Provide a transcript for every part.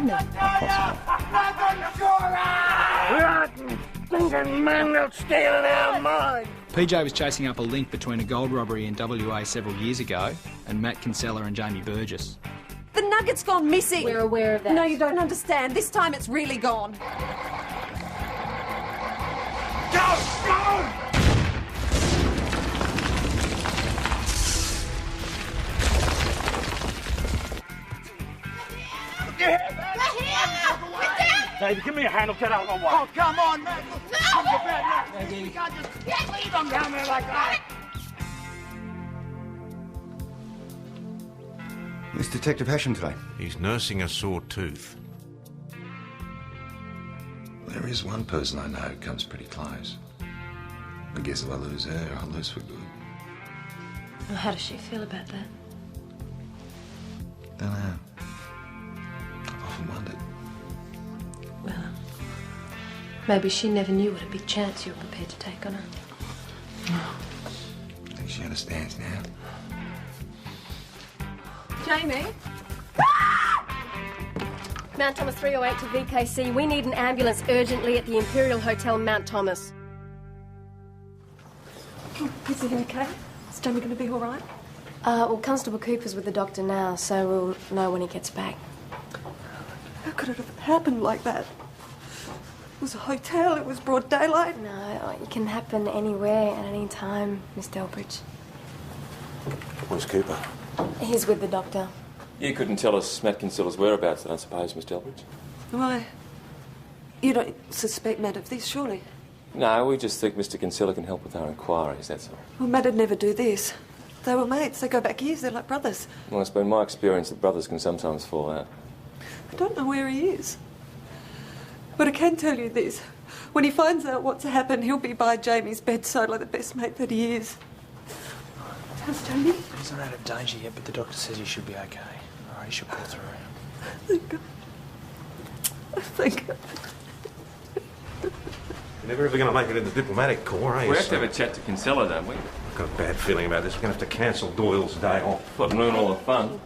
hadn't he? Rotten, stinking men that stealing our mind. PJ was chasing up a link between a gold robbery in WA several years ago and Matt Kinsella and Jamie Burgess. The nugget's gone missing. We're aware of that. No, you don't understand. This time it's really gone. Go! David, give me a hand. I'll get out of the way. Oh, come on, man. No! You can't just leave them down there like that. Where's Detective Hasham today? He's nursing a sore tooth. There is one person I know who comes pretty close. I guess if I lose her, I'll lose for good. Well, how does she feel about that? Don't know. I've often wondered. Well, maybe she never knew what a big chance you were prepared to take on her. I think she understands now. Jamie? Mount Thomas 308 to VKC. We need an ambulance urgently at the Imperial Hotel, Mount Thomas. Is it okay? Is Jamie going to be all right? Well, Constable Cooper's with the doctor now, so we'll know when he gets back. How could it have happened like that? It was a hotel, it was broad daylight. No, it can happen anywhere at any time, Miss Delbridge. Where's Cooper? He's with the doctor. You couldn't tell us Matt Kinsella's whereabouts, I don't suppose, Miss Delbridge? Why? You don't suspect Matt of this, surely? No, we just think Mr. Kinsella can help with our inquiries, that's all. Well, Matt'd never do this. They were mates. They go back years. They're like brothers. Well, it's been my experience that brothers can sometimes fall out. I don't know where he is. But I can tell you this. When he finds out what's happened, he'll be by Jamie's bedside like the best mate that he is. How's Jamie? He's not out of danger yet, but the doctor says he should be okay. All right, he should pull through. Thank God. Thank God. You're never ever going to make it in the diplomatic corps, are you? We have to have a chat to Kinsella, don't we? I've got a bad feeling about this. We're going to have to cancel Doyle's day off. What, ruin all the fun?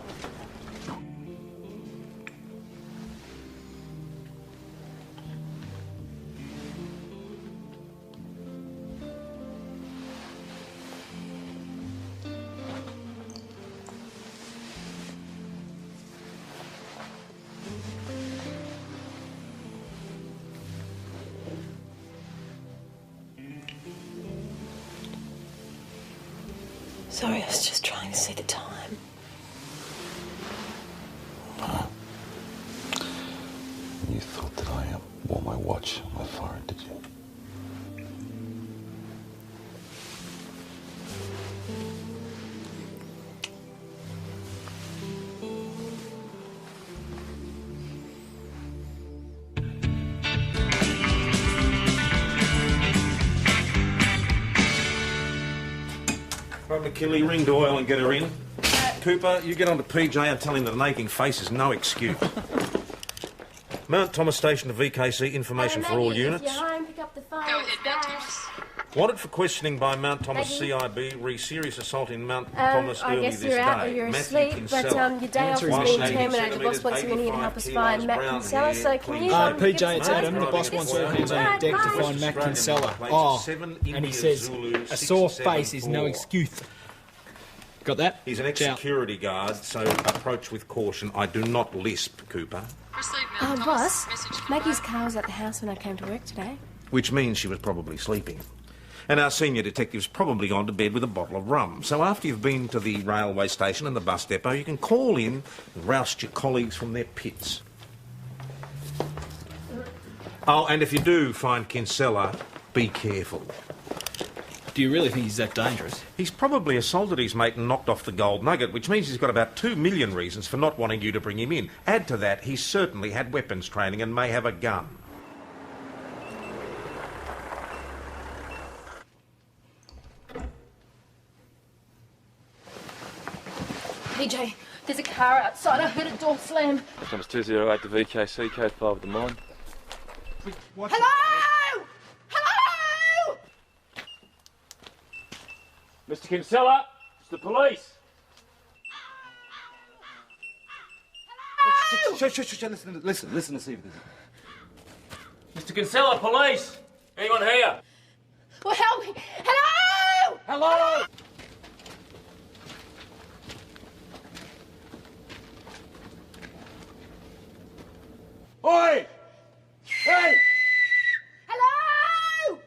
Sorry, I was just trying to see the time. You thought that I wore my watch on my forehead, did you? Right, McKinley, ring Doyle and get her in. Cooper, you get on to PJ and tell him that an aching face is no excuse. Mount Thomas Station to VKC, information for all units. If you're home, pick up the phone. Go ahead, Mount Thomas. Wanted for questioning by Mount Thomas Maggie? CIB, serious assault in Mount Thomas I early guess this you're out day. or you're Matthew asleep, Kinsella. but your day off Answer has is been 80 terminated. The boss wants you in here to help us find Matt Kinsella, so can you... PJ, it's give us Adam. a The boss wants all hands on deck to find Matt Kinsella. Oh, And he says, a sore face is no excuse. Got that? He's an ex-security guard, so approach with caution. I do not lisp, Cooper. Boss, Maggie's car was at the house when I came to work today. Which means she was probably sleeping. And our senior detective's probably gone to bed with a bottle of rum. So after you've been to the railway station and the bus depot, you can call in and roust your colleagues from their pits. Oh, and if you do find Kinsella, be careful. Do you really think he's that dangerous? He's probably assaulted his mate and knocked off the gold nugget, which means he's got about 2 million reasons for not wanting you to bring him in. Add to that, he's certainly had weapons training and may have a gun. PJ, there's a car outside. I heard a door slam. Thomas 208 to VKC, code 5 of the mine. Hello! Hello! Mr. Kinsella, it's the police. Hello! Shh. Listen to see if there's... Mr. Kinsella, police! Anyone here? Well, help me. Hello! Hello! Oi! Hey! Hello!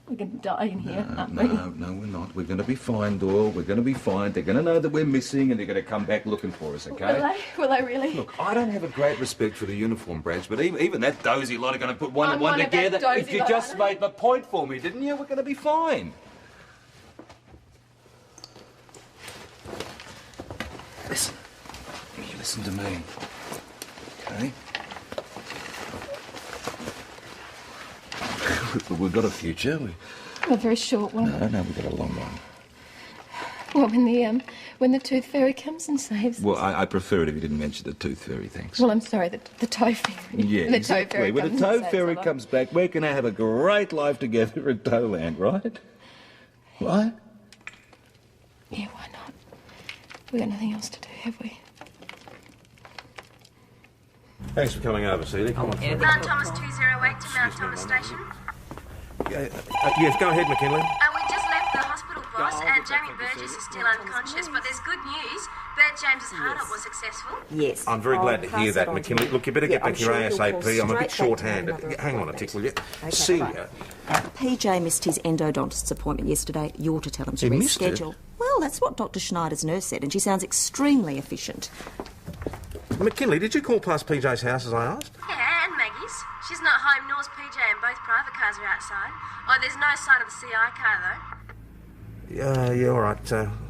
We're going to die in here, aren't we? No, we're not. We're going to be fine, Doyle. We're going to be fine. They're going to know that we're missing and they're going to come back looking for us, okay? Will they really? Look, I don't have a great respect for the uniform branch, but even that dozy lot are going to put one I'm and one one of that together. dozy You lot, just aren't I? made my point for me, didn't you? We're going to be fine. Listen. You listen to me. Okay? We've got a future. A very short one. No, we've got a long one. Well, when the tooth fairy comes and saves us. Well, I prefer it if you didn't mention the tooth fairy, thanks. Well, I'm sorry, the toe fairy. Yeah, When the exactly. toe fairy When comes the toe and saves fairy us. comes back, we're going to have a great life together in Toeland, right? Right? Yeah, why not? We've got nothing else to do, have we? Thanks for coming over, Celia. Come on. Mount Thomas 208 to Mount Thomas Station. Yes, go ahead, McKinley. We just left the hospital, boss, and Jamie Burgess is still unconscious, but there's good news. Bert James's heart-up was successful. Yes. I'm very glad to hear that, McKinley. Look, you better get back here ASAP. I'm a bit short-handed. straight back to Hang on a tick, will you? Okay, Celia. PJ missed his endodontist's appointment yesterday. You're to tell him to He missed it? reschedule. Well, that's what Dr. Schneider's nurse said, and she sounds extremely efficient. McKinley, did you call past PJ's house as I asked? Yeah, and Maggie's. She's not home, nor's PJ, and both private cars are outside. Oh, there's no sight of the CI car, though. Yeah, all right.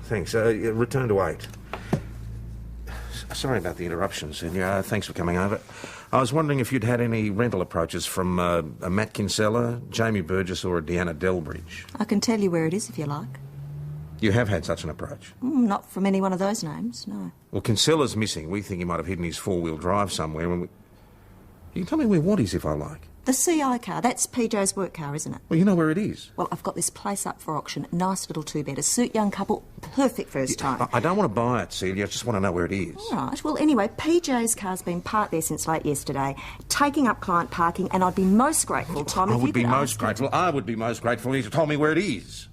Thanks. Return to 8. Sorry about the interruption, Celia. Thanks for coming over. I was wondering if you'd had any rental approaches from a Matt Kinsella, Jamie Burgess, or a Deanna Delbridge. I can tell you where it is if you like. You have had such an approach? Not from any one of those names, no. Well, Kinsella's missing. We think he might have hidden his four-wheel drive somewhere. You can tell me where what is, if I like. The CI car, that's PJ's work car, isn't it? Well, you know where it is. Well, I've got this place up for auction. Nice little two-bedder. Suit young couple. Perfect first time. I don't want to buy it, Celia. I just want to know where it is. All right. Well, anyway, PJ's car's been parked there since late yesterday, taking up client parking, and I'd be most grateful, Tom, if I you would be could most ask him grateful. I would be most grateful if you told me where it is.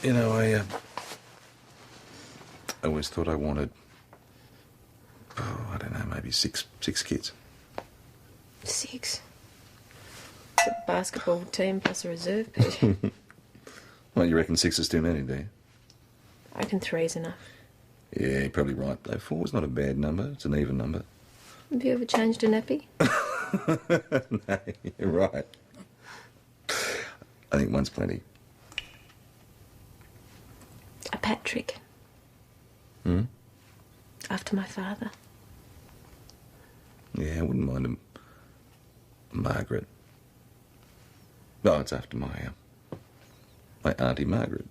You know, I always thought I wanted, I don't know, maybe six kids. 6? It's a basketball team plus a reserve pitch. Well, you reckon 6 is too many, do you? I reckon 3's enough. Yeah, you're probably right, though. 4's not a bad number. It's an even number. Have you ever changed a nappy? No, you're right. I think one's plenty. A Patrick. Hmm? After my father. Yeah, I wouldn't mind him. Margaret. No, it's after my Auntie Margaret.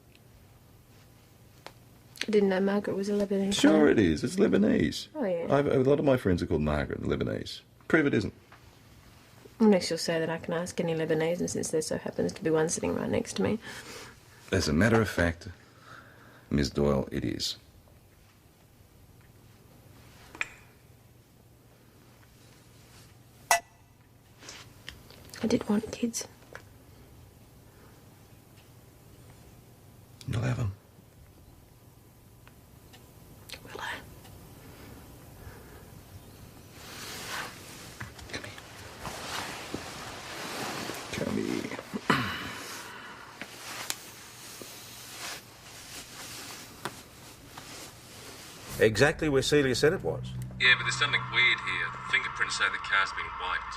I didn't know Margaret was a Lebanese. Sure it is. It's Lebanese. Oh, yeah. A lot of my friends are called Margaret and Lebanese. Prove it isn't. Unless you'll say that I can ask any Lebanese, and since there so happens to be one sitting right next to me. As a matter of fact, Miss Doyle, it is. I did want kids. You'll have them. Will I? Come here. Exactly where Celia said it was. Yeah, but there's something weird here. Fingerprints say the car's been wiped.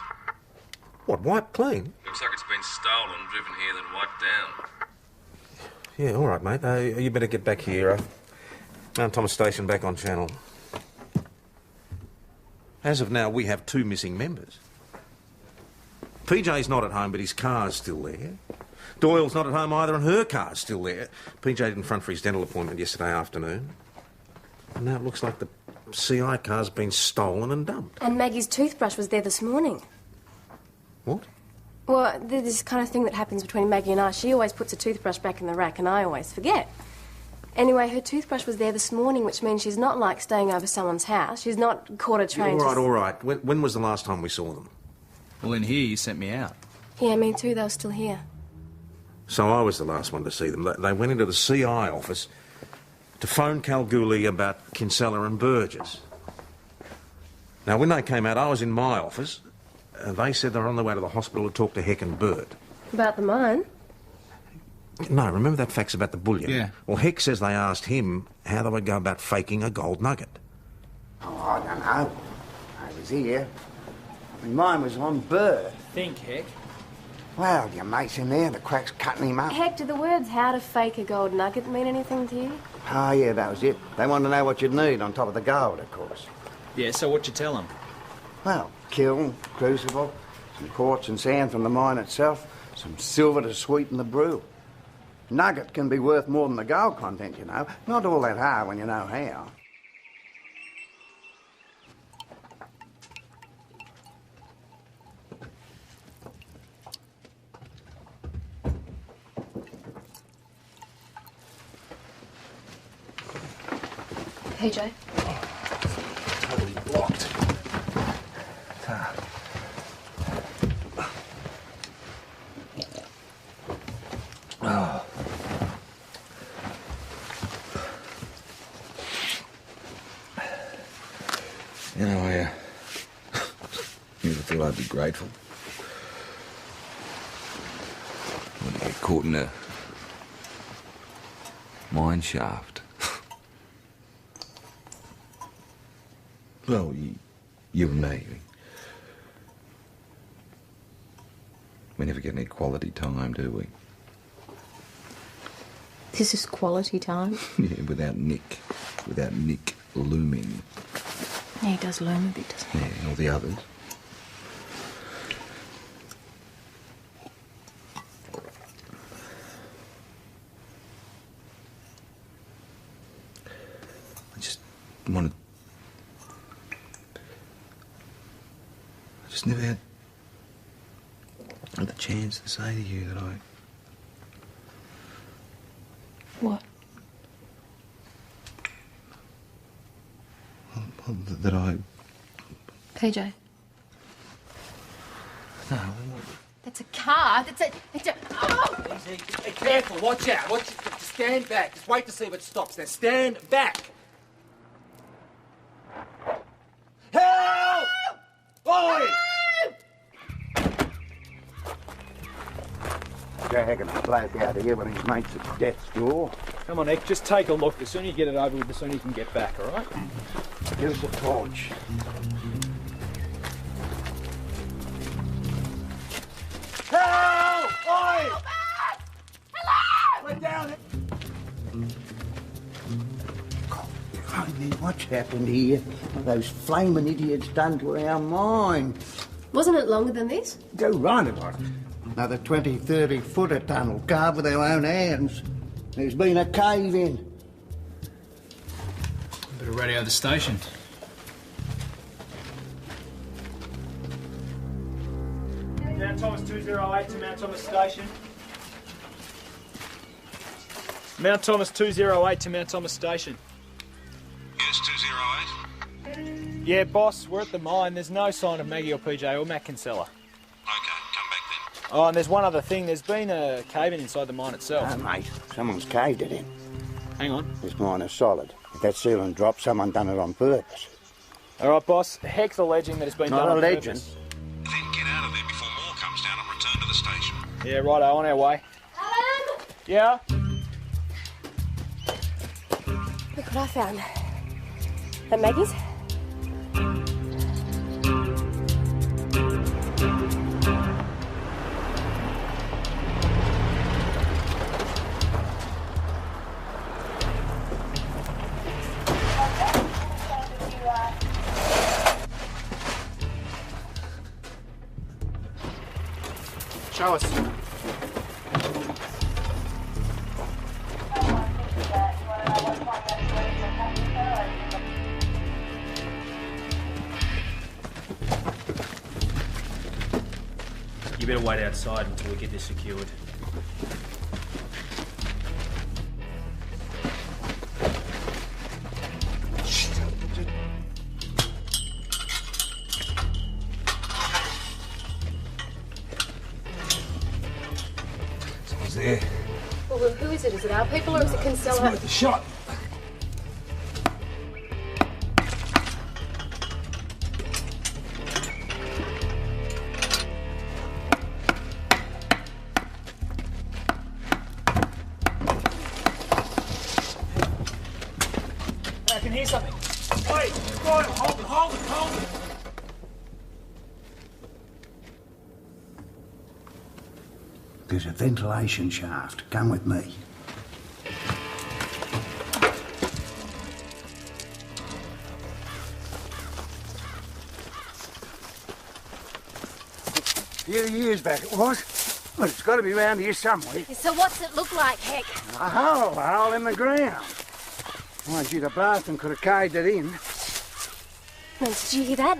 What, wiped clean? Looks like it's been stolen, driven here, then wiped down. Yeah, all right, mate. You better get back here. Mount Thomas Station back on channel. As of now, we have 2 missing members. PJ's not at home, but his car's still there. Doyle's not at home either, and her car's still there. PJ didn't front for his dental appointment yesterday afternoon. And now it looks like the CI car's been stolen and dumped. And Maggie's toothbrush was there this morning. What? Well, there's this kind of thing that happens between Maggie and I. She always puts her toothbrush back in the rack and I always forget. Anyway, her toothbrush was there this morning, which means she's not like staying over someone's house. She's not caught a train. All right. When was the last time we saw them? Well, in here, you sent me out. Yeah, me too. They were still here. So I was the last one to see them. They went into the CI office to phone Kalgoorlie about Kinsella and Burgess. Now, when they came out, I was in my office, and they said they were on their way to the hospital to talk to Heck and Bird. About the mine? No, remember that fax about the bullion? Yeah. Well, Heck says they asked him how they would go about faking a gold nugget. Oh, I don't know. I was here. And mine was on Bird. Think, Heck. Well, your mate's in there, the crack's cutting him up. Heck, do the words how to fake a gold nugget mean anything to you? Oh, yeah, that was it. They wanted to know what you'd need on top of the gold, of course. Yeah, so what'd you tell them? Well, kiln, crucible, some quartz and sand from the mine itself, some silver to sweeten the brew. Nugget can be worth more than the gold content, you know. Not all that hard when you know how. PJ? Totally blocked. Oh. You know, I never thought I'd be grateful. When I get caught in a mine shaft. Well, you and me. We never get any quality time, do we? This is quality time. Yeah, without Nick looming. Yeah, he does loom a bit, doesn't he? Yeah, and all the others. I just wanted... I just never had the chance to say to you that I... What? Well, that I... PJ? No. That's a car. It's a... Oh! Easy. Be careful. Watch out. Just stand back. Just wait to see if it stops. Now stand back. Help! Oi! Joe Haggard bloke out of here when his mate's at death's door. Come on, Eck, just take a look. The sooner you get it over with, the sooner you can get back, all right? Give us a torch. Help! Oi! Hello! We're down here. Only what's happened here? Those flaming idiots done to our mine. Wasn't it longer than this? Go right it was. Another 20, 30 foot of tunnel carved with our own hands. There's been a cave in. Better radio the station. Mount Thomas 208 to Mount Thomas Station. Mount Thomas 208 to Mount Thomas Station. Yes, 208. Yeah, boss, we're at the mine. There's no sign of Maggie or PJ or Matt Kinsella. OK, come back then. Oh, and there's one other thing. There's been a cave-in inside the mine itself. Oh, mate, someone's caved it in. Hang on. This mine is solid. If that ceiling dropped, someone done it on purpose. All right, boss. Heck's alleging that it's been Not done on alleging. purpose. Then get out of there before more comes down and return to the station. Yeah, righto, on our way. Alan! Yeah? Look what I found. That Maggie's? Show us. you better wait outside until we get this secured. Someone's there. Well, who is it? Is it our people or is it Kinsella? It's worth a shot. I can hear something. Wait, hold it. There's a ventilation shaft. Come with me. A few years back it was. But it's got to be around here somewhere. So what's it look like, Heck? A hole in the ground. Mind you, the bathroom could have caved it in. Did you hear that?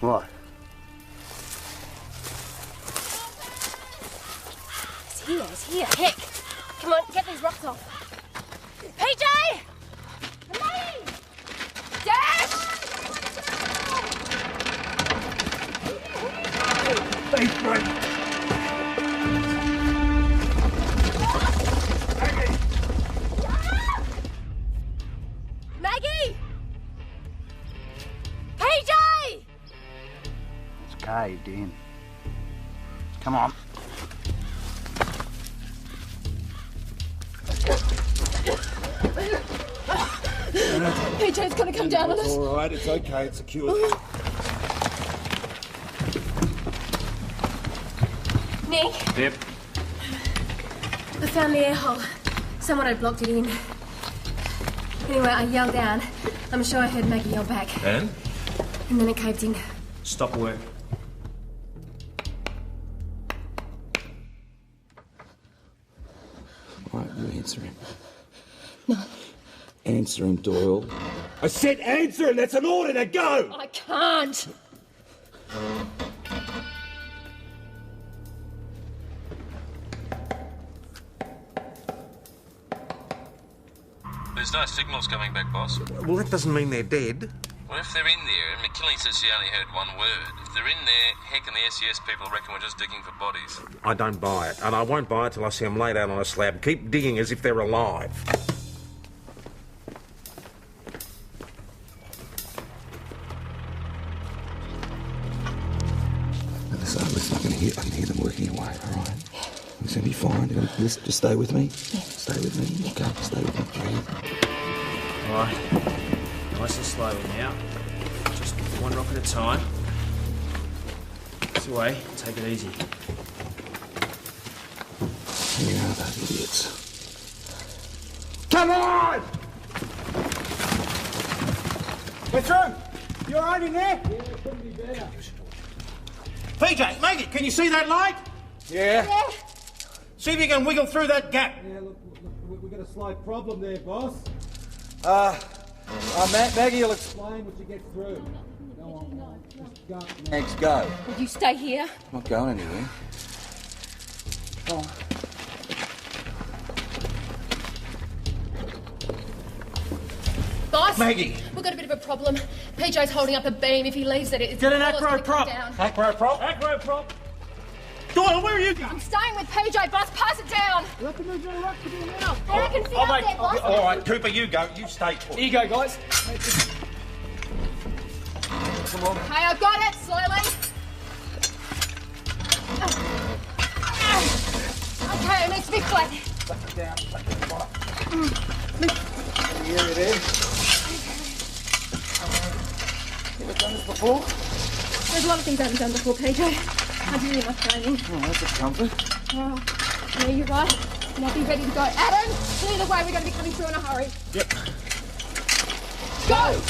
What? It's here. Heck. Come on, get these rocks off. PJ! Elaine! Dash! Thanks, mate. Maggie! PJ! It's caved in. Come on. PJ's gonna come down on us. All right, it's okay. It's secure. Nick, Yep. I found the air hole. Someone had blocked it in. Anyway, I yelled down. I'm sure I heard Maggie yell back. And? And then it caved in. Stop work. All right, you answer him. No. Answer him, Doyle. I said answer him. That's an order to go. I can't. There's no signals coming back, boss. Well, that doesn't mean they're dead. Well, if they're in there, and McKinley says she only heard one word, if they're in there, Heck and the SES people reckon we're just digging for bodies. I don't buy it, and I won't buy it till I see them laid out on a slab. Keep digging as if they're alive. Listen, I can hear them working away, all right? It's going to be fine. You're gonna, listen, just stay with me. Yeah. Stay with me. Okay, stay with me. Breathe. All right. Nice and slowly now. Just one rock at a time. This way. Take it easy. Here are those idiots. Come on! We're through. You all right in there? Yeah, it couldn't be better. PJ, Maggie, can you see that light? Yeah. See if you can wiggle through that gap. Yeah, look, we've got a slight problem there, boss. Maggie will explain when she gets through. Go on. Just go. Mags, go. Will you stay here? I'm not going anywhere. Oh. Boss? Maggie. We've got a bit of a problem. PJ's holding up a beam. If he leaves it, Get an acro prop. Acro prop. Doyle, where are you going? I'm staying with PJ, boss. Pass it down. What can we do now? I can fit up there, boss. All right, Cooper, you go. You stay put. Here you go, guys. Come on. Okay, I've got it. Slowly. Okay, it needs to be flat. Suck it down. Suck it down. The area there. Ever done this before? There's a lot of things I haven't done before, PJ. I did it in my training. Oh, that's a comfort. Oh, yeah, you're right. And I'll be ready to go. Adam, clear the way. We're going to be coming through in a hurry. Yep. Go!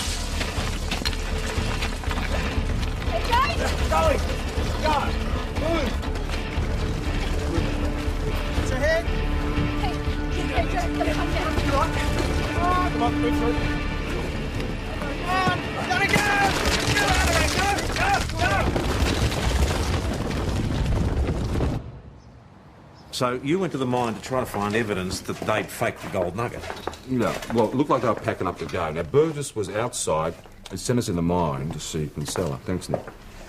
PJ! Going. Go. Move. What's ahead? Hey, PJ, gonna come down. You right? Come on, move through. Come on. Gotta go. Get out of there. Go. So you went to the mine to try to find evidence that they'd faked the gold nugget? No. Well, it looked like they were packing up to go. Now, Burgess was outside and sent us in the mine to see Kinsella. Thanks, Nick.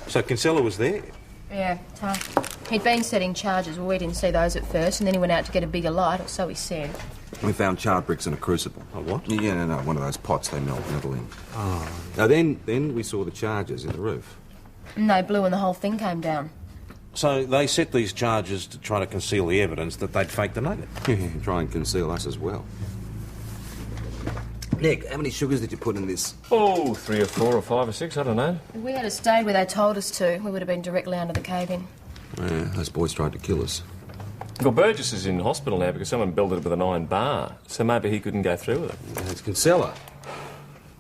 So Kinsella was there? Yeah, he'd been setting charges. Well, we didn't see those at first, and then he went out to get a bigger light, or so he said. We found charred bricks in a crucible. A what? Yeah, no, one of those pots they melt metal in. Oh. Now, then we saw the charges in the roof. And they blew and the whole thing came down. So they set these charges to try to conceal the evidence that they'd faked the nugget? Yeah, try and conceal us as well. Nick, how many sugars did you put in this? Oh, 3 or 4 or 5 or 6, I don't know. If we had stayed where they told us to, we would have been directly under the cave-in. Yeah, those boys tried to kill us. Well, Burgess is in hospital now because someone belted it with an iron bar, so maybe he couldn't go through with it. Yeah, it's Kinsella.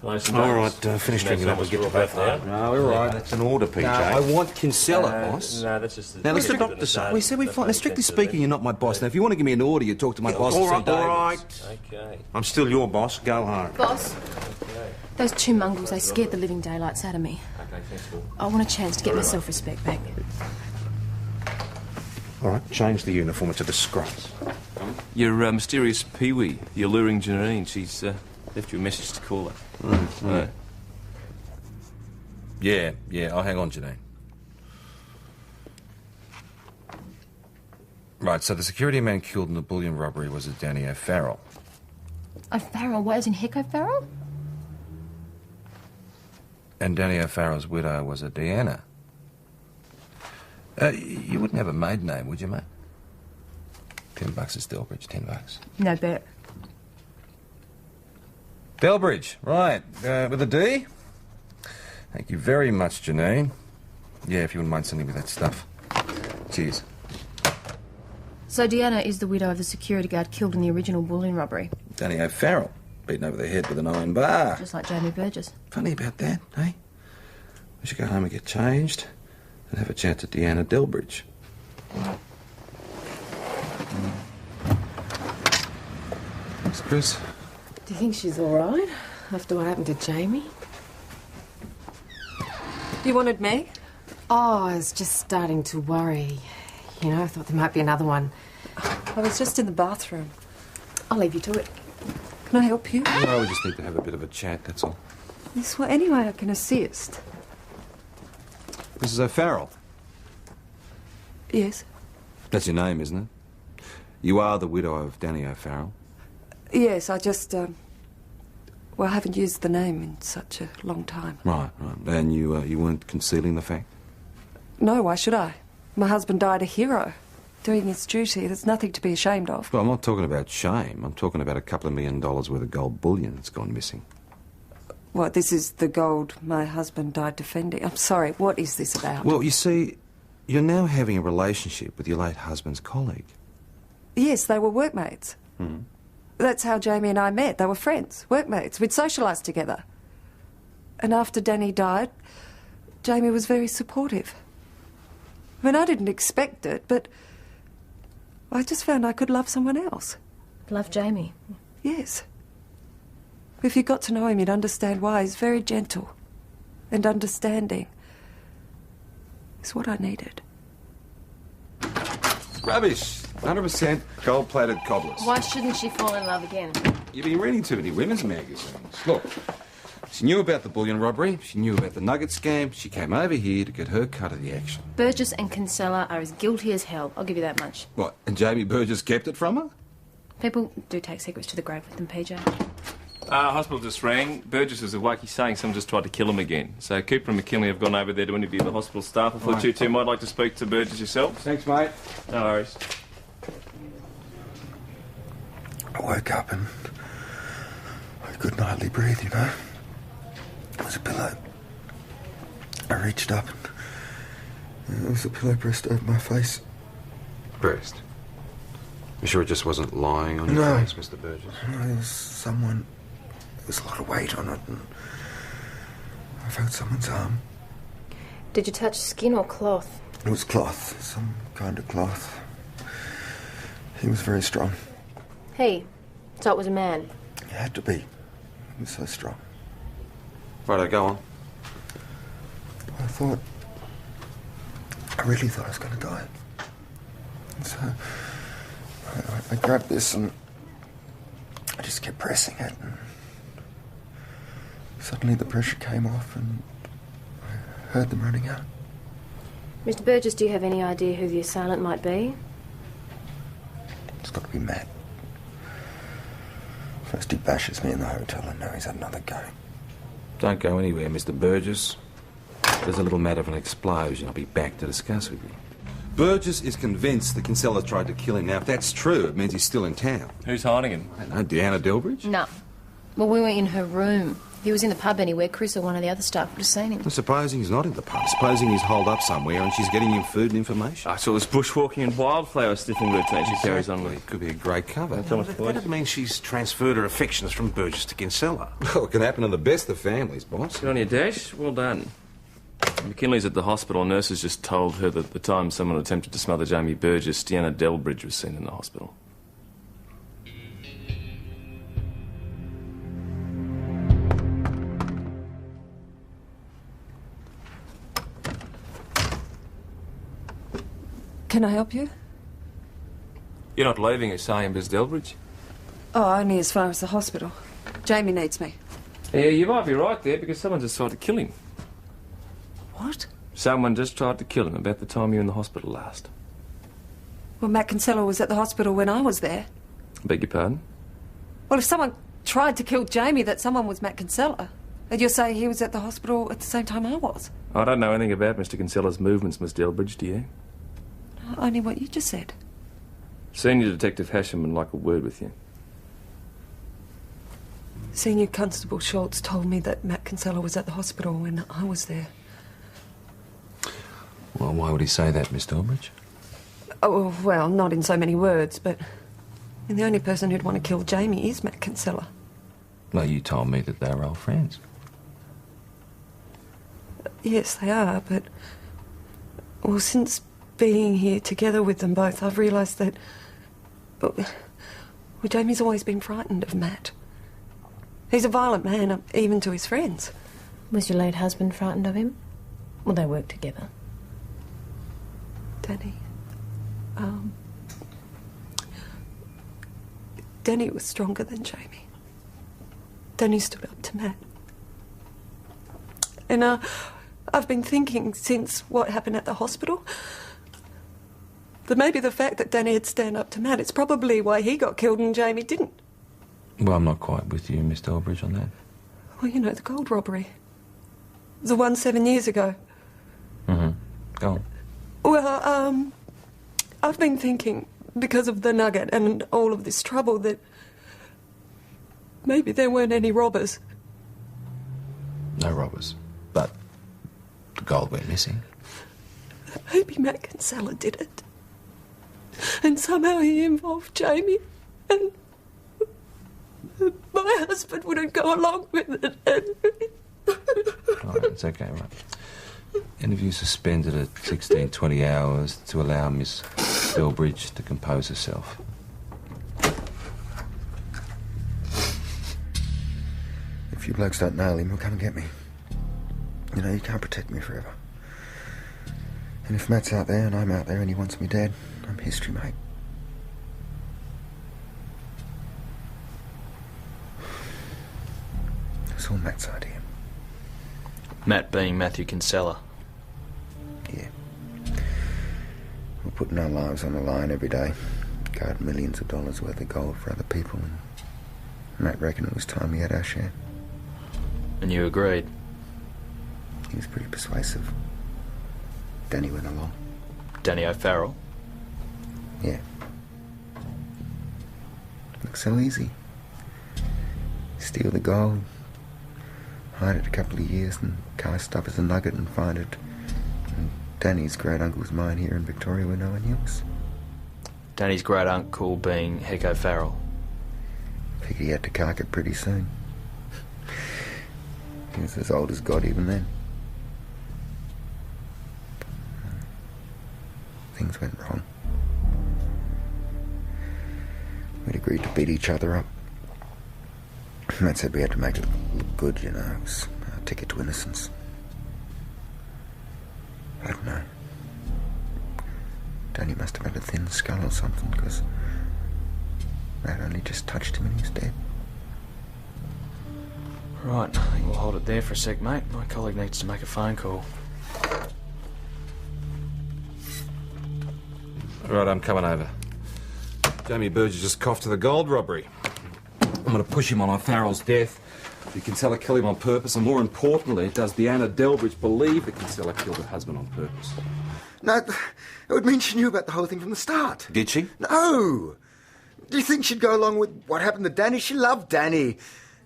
All right, finish drinking that. We'll get to both now. No, we're right. That's an order, PJ. No, I want Kinsella, boss. No, that's just... Now, let's the doctor say. We said we're fine. Now, strictly speaking, you're not my boss. Now, if you want to give me an order, you talk to my boss. All right. Okay. I'm still your boss. Go home. Boss, those two mongrels, they scared the living daylights out of me. Okay, thanks, Paul. I want a chance to get my self-respect back. All right, change the uniform. It's a disgrace. Your mysterious Pee-wee, you're luring Janine. She's left you a message to call her. Yeah, I'll hang on, Janine. Right, so the security man killed in the bullion robbery was a Danny O'Farrell. O'Farrell? What, as in Hick O'Farrell? And Danny O'Farrell's widow was a Deanna. You wouldn't have a maiden name, would you, mate? $10 is Delbridge, $10. No bet. Delbridge, right. With a D? Thank you very much, Janine. Yeah, if you wouldn't mind sending me that stuff. Cheers. So Deanna is the widow of the security guard killed in the original bullion robbery. Danny O'Farrell, beaten over the head with an iron bar. Just like Jamie Burgess. Funny about that, eh? We should go home and get changed and have a chat to Deanna Delbridge. Thanks, Chris. Do you think she's all right after what happened to Jamie? You wanted Meg? Oh, I was just starting to worry. You know, I thought there might be another one. I was just in the bathroom. I'll leave you to it. Can I help you? No, we just need to have a bit of a chat, that's all. Yes, well, anyway, I can assist. Mrs. O'Farrell. Yes? That's your name, isn't it? You are the widow of Danny O'Farrell. Yes, I just, well, I haven't used the name in such a long time. Right. And you weren't concealing the fact? No, why should I? My husband died a hero, doing his duty. There's nothing to be ashamed of. Well, I'm not talking about shame. I'm talking about a couple of $1 million worth of gold bullion that's gone missing. What, this is the gold my husband died defending? I'm sorry, what is this about? Well, you see, you're now having a relationship with your late husband's colleague. Yes, they were workmates. Hmm. That's how Jamie and I met. They were friends, workmates. We'd socialised together. And after Danny died, Jamie was very supportive. I mean, I didn't expect it, but I just found I could love someone else. Love Jamie? Yes. If you got to know him, you'd understand why. He's very gentle and understanding. It's what I needed. Rubbish. 100% gold-plated cobblers. Why shouldn't she fall in love again? You've been reading too many women's magazines. Look, she knew about the bullion robbery, she knew about the nugget scam, she came over here to get her cut of the action. Burgess and Kinsella are as guilty as hell. I'll give you that much. What, and Jamie Burgess kept it from her? People do take secrets to the grave with them, PJ. Hospital just rang. Burgess is awake. He's saying someone just tried to kill him again. So Cooper and McKinley have gone over there to interview the hospital staff. I thought you two might like to speak to Burgess yourselves. Thanks, mate. No worries. I woke up and I couldn't hardly breathe, you know. There was a pillow. I reached up and there was a pillow pressed over my face. Breast? You sure it just wasn't lying on your face, Mr. Burgess? No, there was someone... There was a lot of weight on it and I felt someone's arm. Did you touch skin or cloth? It was cloth, some kind of cloth. He was very strong. He? So it was a man? He had to be. He was so strong. Righto, go on. I really thought I was going to die. And so I grabbed this and I just kept pressing it. And suddenly the pressure came off and I heard them running out. Mr. Burgess, do you have any idea who the assailant might be? It's got to be Matt. First he bashes me in the hotel and now he's had another go. Don't go anywhere, Mr. Burgess. There's a little matter of an explosion. I'll be back to discuss with you. Burgess is convinced that Kinsella tried to kill him. Now, if that's true, it means he's still in town. Who's hiding him? I don't know, Deanna Delbridge? No. Well, we were in her room. If he was in the pub anywhere, Chris or one of the other staff would have seen him. Well, supposing he's not in the pub. Supposing he's holed up somewhere and she's getting him food and information. I saw this bushwalking and wildflower sniffing routine she carries on with. It could be a great cover. That doesn't mean she's transferred her affections from Burgess to Kinsella. Well, it can happen to the best of families, boss. Good on you, Dash. Well done. McKinley's at the hospital. Nurses just told her that at the time someone attempted to smother Jamie Burgess, Deanna Delbridge was seen in the hospital. Can I help you? You're not leaving us, are you, Miss Delbridge? Oh, only as far as the hospital. Jamie needs me. Yeah, you might be right there, because someone just tried to kill him. What? Someone just tried to kill him about the time you were in the hospital last. Well, Matt Kinsella was at the hospital when I was there. Beg your pardon? Well, if someone tried to kill Jamie, that someone was Matt Kinsella. And you're saying he was at the hospital at the same time I was? I don't know anything about Mr. Kinsella's movements, Miss Delbridge, do you? Only what you just said. Senior Detective Hashem would like a word with you. Senior Constable Schultz told me that Matt Kinsella was at the hospital when I was there. Well, why would he say that, Miss Delbridge? Oh, well, not in so many words, but... And the only person who'd want to kill Jamie is Matt Kinsella. Well, you told me that they were old friends. Yes, they are, but... Well, since being here together with them both, I've realised that... Well, Jamie's always been frightened of Matt. He's a violent man, even to his friends. Was your late husband frightened of him? Well, they worked together. Danny... Danny was stronger than Jamie. Danny stood up to Matt. And I've been thinking since what happened at the hospital that maybe the fact that Danny had stand up to Matt, it's probably why he got killed and Jamie didn't. Well, I'm not quite with you, Miss Delbridge, on that. Well, you know, the gold robbery. The one 7 years ago. Mm-hmm. Go on. Well, I've been thinking, because of the nugget and all of this trouble, that maybe there weren't any robbers. No robbers. But the gold went missing. Maybe Matt Kinsella did it. And somehow he involved Jamie. And my husband wouldn't go along with it. All right, it's okay, right. Interview suspended at 16:20 hours to allow Miss Delbridge to compose herself. If you blokes don't nail him, he'll come and get me. You know, you can't protect me forever. And if Matt's out there and I'm out there and he wants me dead, I'm history, mate. It's all Matt's idea. Matt being Matthew Kinsella. Yeah. We're putting our lives on the line every day. Guard millions of dollars worth of gold for other people. And Matt reckoned it was time we had our share. And you agreed? He was pretty persuasive. Danny went along. Danny O'Farrell? Yeah. Looks so easy. Steal the gold, hide it a couple of years, and cast up as a nugget and find it. And Danny's great uncle's mine here in Victoria where no one looks. Danny's great uncle being Heck O'Farrell. Figured he had to cark it pretty soon. He was as old as God even then. Things went wrong. We'd agreed to beat each other up. Matt said we had to make it look good, you know. It was our ticket to innocence. I don't know. Danny must have had a thin skull or something, because Matt only just touched him and he was dead. Right, I think we'll hold it there for a sec, mate. My colleague needs to make a phone call. Right, I'm coming over. Jamie Burgess just coughed to the gold robbery. I'm going to push him on O'Farrell's death. Did Kinsella kill him on purpose? And more importantly, does Deanna Delbridge believe that Kinsella killed her husband on purpose? No, it would mean she knew about the whole thing from the start. Did she? No! Do you think she'd go along with what happened to Danny? She loved Danny.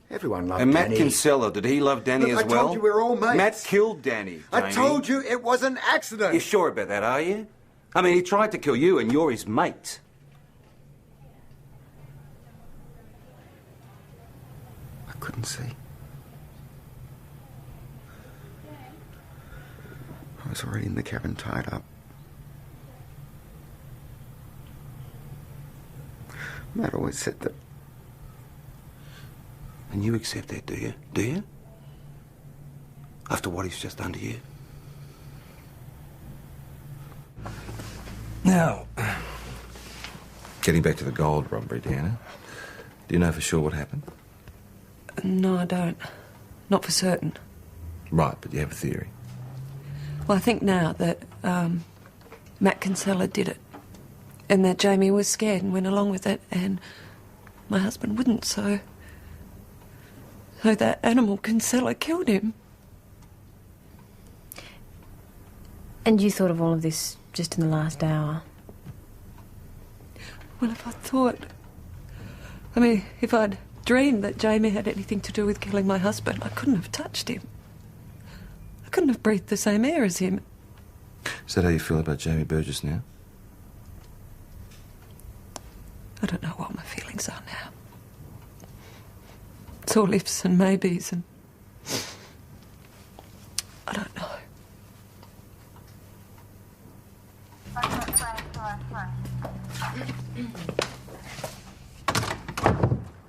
Everyone loved And Danny. Matt Kinsella, did he love Danny Look, as well? I told you we're all mates. Matt killed Danny, Jamie. I told you it was an accident. You're sure about that, are you? I mean, he tried to kill you and you're his mate. I couldn't see. I was already in the cabin tied up. Matt always said that. And you accept that, do you? Do you? After what he's just done to you? Now, getting back to the gold robbery, Deanna, do you know for sure what happened? No, I don't. Not for certain. Right, but you have a theory. Well, I think now that Matt Kinsella did it, and that Jamie was scared and went along with it, and my husband wouldn't, so that animal Kinsella killed him. And you thought of all of this just in the last hour? Well, if I thought... I mean, if I'd dreamed that Jamie had anything to do with killing my husband, I couldn't have touched him. I couldn't have breathed the same air as him. Is that how you feel about Jamie Burgess now? I don't know what my feelings are now. It's all ifs and maybes and... I don't know. I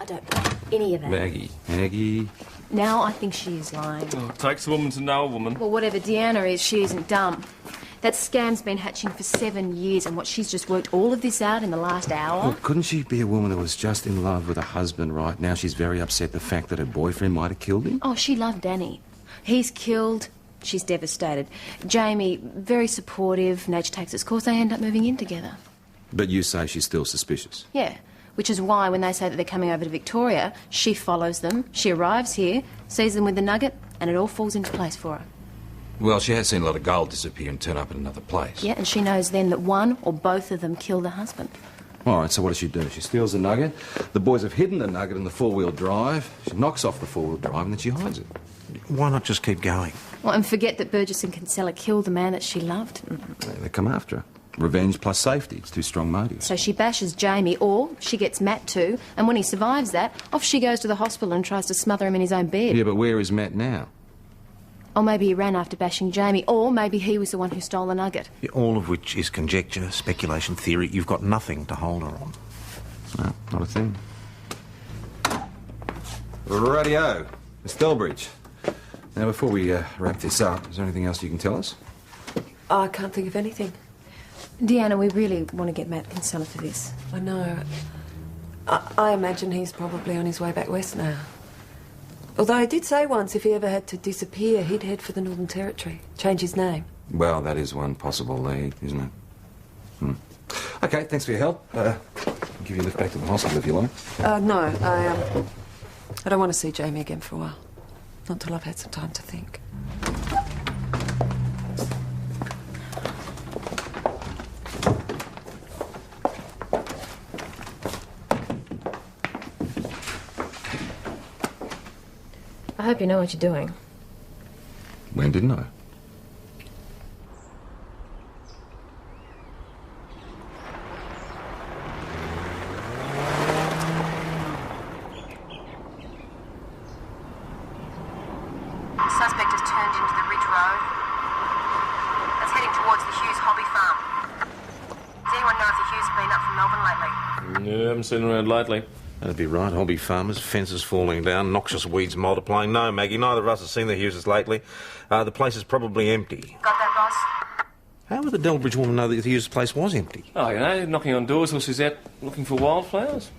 don't know any of that. Maggie. Now I think she is lying. Oh, it takes a woman to know a woman. Well, whatever Deanna is, she isn't dumb. That scam's been hatching for 7 years, and what, she's just worked all of this out in the last hour? Well, couldn't she be a woman that was just in love with her husband right now? She's very upset the fact that her boyfriend might have killed him. Oh, she loved Danny. He's killed. She's devastated. Jamie, very supportive. Nature takes its course. They end up moving in together. But you say she's still suspicious. Yeah, which is why when they say that they're coming over to Victoria, she follows them. She arrives here, sees them with the nugget, and it all falls into place for her. Well, she has seen a lot of gold disappear and turn up in another place. Yeah, and she knows then that one or both of them killed her husband. All right, so what does she do? She steals the nugget. The boys have hidden the nugget in the four-wheel drive. She knocks off the four-wheel drive and then she hides it. Why not just keep going? Well, and forget that Burgess and Kinsella killed the man that she loved. They come after her. Revenge plus safety. It's two strong motives. So she bashes Jamie, or she gets Matt too, and when he survives that, off she goes to the hospital and tries to smother him in his own bed. Yeah, but where is Matt now? Or maybe he ran after bashing Jamie, or maybe he was the one who stole the nugget. Yeah, all of which is conjecture, speculation, theory. You've got nothing to hold her on. No, not a thing. Radio, Miss Delbridge. Now, before we wrap this up, is there anything else you can tell us? I can't think of anything. Deanna, we really want to get Matt Kinsella for this. I know. I imagine he's probably on his way back west now. Although he did say once if he ever had to disappear, he'd head for the Northern Territory, change his name. Well, that is one possible lead, isn't it? OK, thanks for your help. I'll give you a lift back to the hospital if you like. No, I don't want to see Jamie again for a while. Not till I've had some time to think. I hope you know what you're doing. When didn't I? The suspect has turned into the Ridge Road. That's heading towards the Hughes Hobby Farm. Does anyone know if the Hughes have been up from Melbourne lately? No, I haven't seen around lately. That'd be right. Hobby farmers, fences falling down, noxious weeds multiplying. No, Maggie, neither of us have seen the Hugheses lately. The place is probably empty. Got that, boss? How would the Delbridge woman know that the Hughes place was empty? Oh, you know, knocking on doors while she's out looking for wildflowers.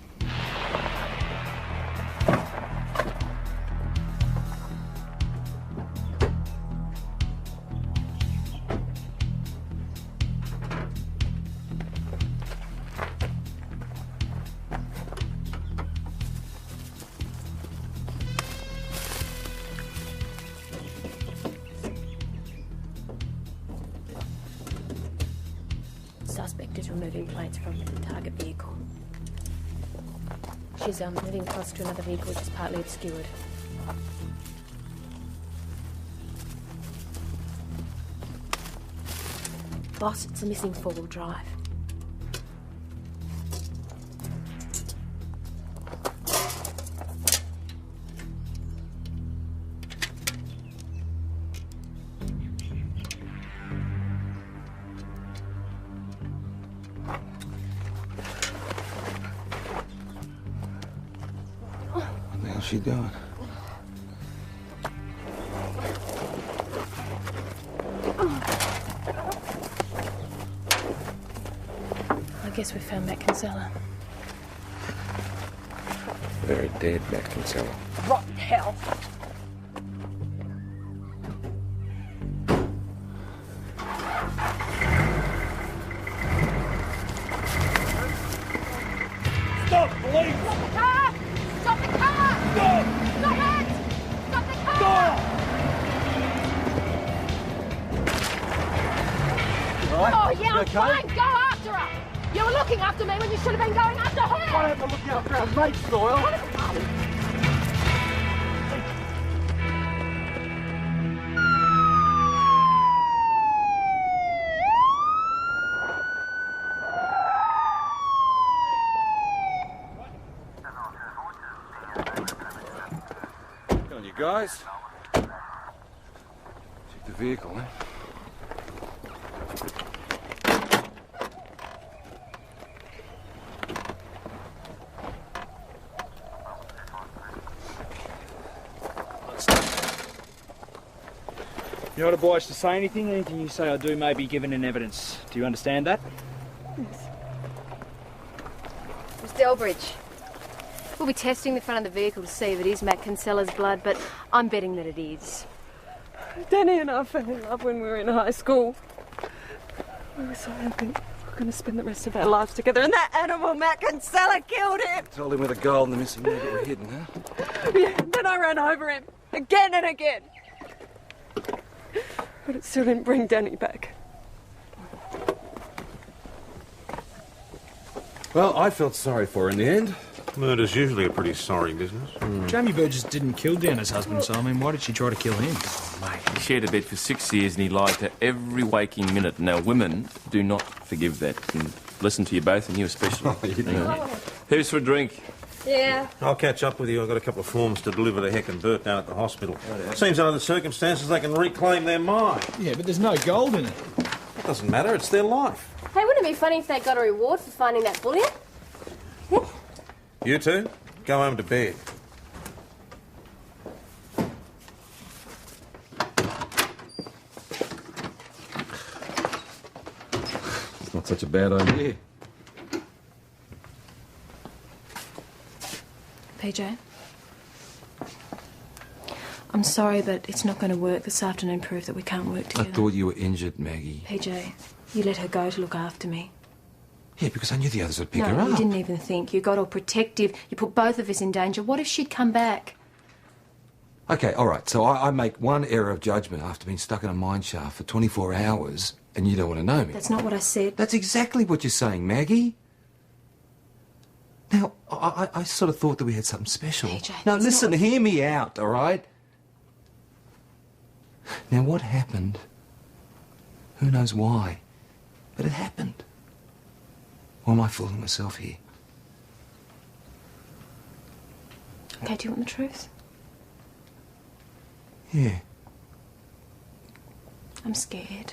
suspect is removing plates from the target vehicle. She's moving across to another vehicle which is partly obscured. Boss, it's a missing four-wheel drive. What the hell's she doing? I guess we found Matt Kinsella. Very dead, Matt Kinsella. Rotten hell! Stop, police! Stop the car! Stop the car! Stop! Stop it! Stop the car! Oh, yeah, I'm fine. Go after her. You were looking after me when you should have been going after her. I have to look after our mates, Doyle. Come on, you guys. Check the vehicle, eh? You're not obliged to say anything. Anything you say or do may be given in evidence. Do you understand that? Miss Delbridge, we'll be testing the front of the vehicle to see if it is Matt Kinsella's blood, but I'm betting that it is. Danny and I fell in love when we were in high school. We were so happy. We were going to spend the rest of our lives together, and that animal, Matt Kinsella, killed him. Told him where the gold and the missing nugget were hidden, huh? Yeah, then I ran over him again and again. But it still didn't bring Danny back. Well, I felt sorry for her in the end. Murder's usually a pretty sorry business. Jamie Burgess didn't kill Deanna's husband, so I mean, why did she try to kill him? Mate, he shared a bed for 6 years and he lied to every waking minute. Now, women do not forgive that. And listen to you both, and you especially. Who's for a drink? Yeah. I'll catch up with you. I've got a couple of forms to deliver to Heck and Bert down at the hospital. Seems under the circumstances they can reclaim their mine. Yeah, but there's no gold in it. It doesn't matter. It's their life. Hey, wouldn't it be funny if they got a reward for finding that bullion? You two, go home to bed. It's not such a bad idea. PJ? I'm sorry, but it's not going to work. This afternoon proved that we can't work I together. thought you were injured, Maggie. PJ, you let her go to look after me. Yeah, because I knew the others would pick her No, up. you didn't even think. You got all protective. You put both of us in danger. What if she'd come back? Okay, all right. So I make one error of judgment after being stuck in a mine shaft for 24 hours, and you don't want to know me. That's not what I said. That's exactly what you're saying, Maggie. Now, I sort of thought that we had something special. PJ, No, that's listen, not- hear me out, all right? Now, what happened? Who knows why? But it happened. Or am I fooling myself here? Okay, do you want the truth? Yeah. I'm scared.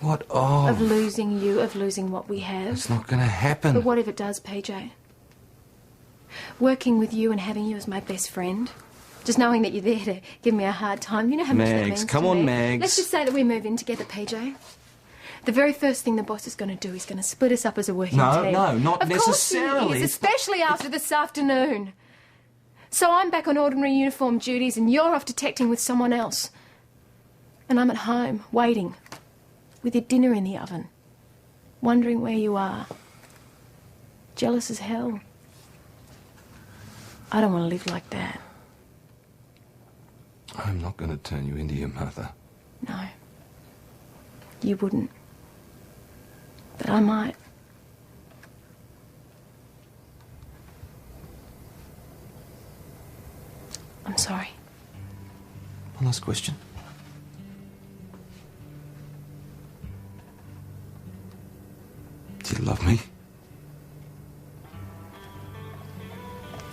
What of? Of losing you, of losing what we have. It's not going to happen. But what if it does, PJ? Working with you and having you as my best friend. Just knowing that you're there to give me a hard time. You know how much that Mags, means come to on, me. Mags. Let's just say that we move in together, PJ. The very first thing the boss is going to do is going to split us up as a working No, team. no, not of necessarily. Course he is, especially after this afternoon. So I'm back on ordinary uniform duties and you're off detecting with someone else. And I'm at home, waiting, with your dinner in the oven, wondering where you are. Jealous as hell. I don't want to live like that. I'm not going to turn you into your mother. No. You wouldn't. But But I might. I'm sorry. One last question. Do you love me?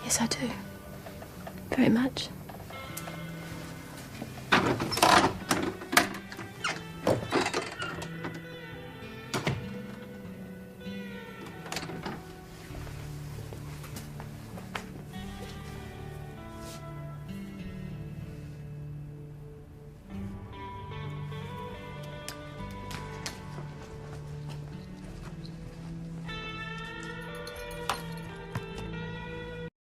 Yes, I do. Very much.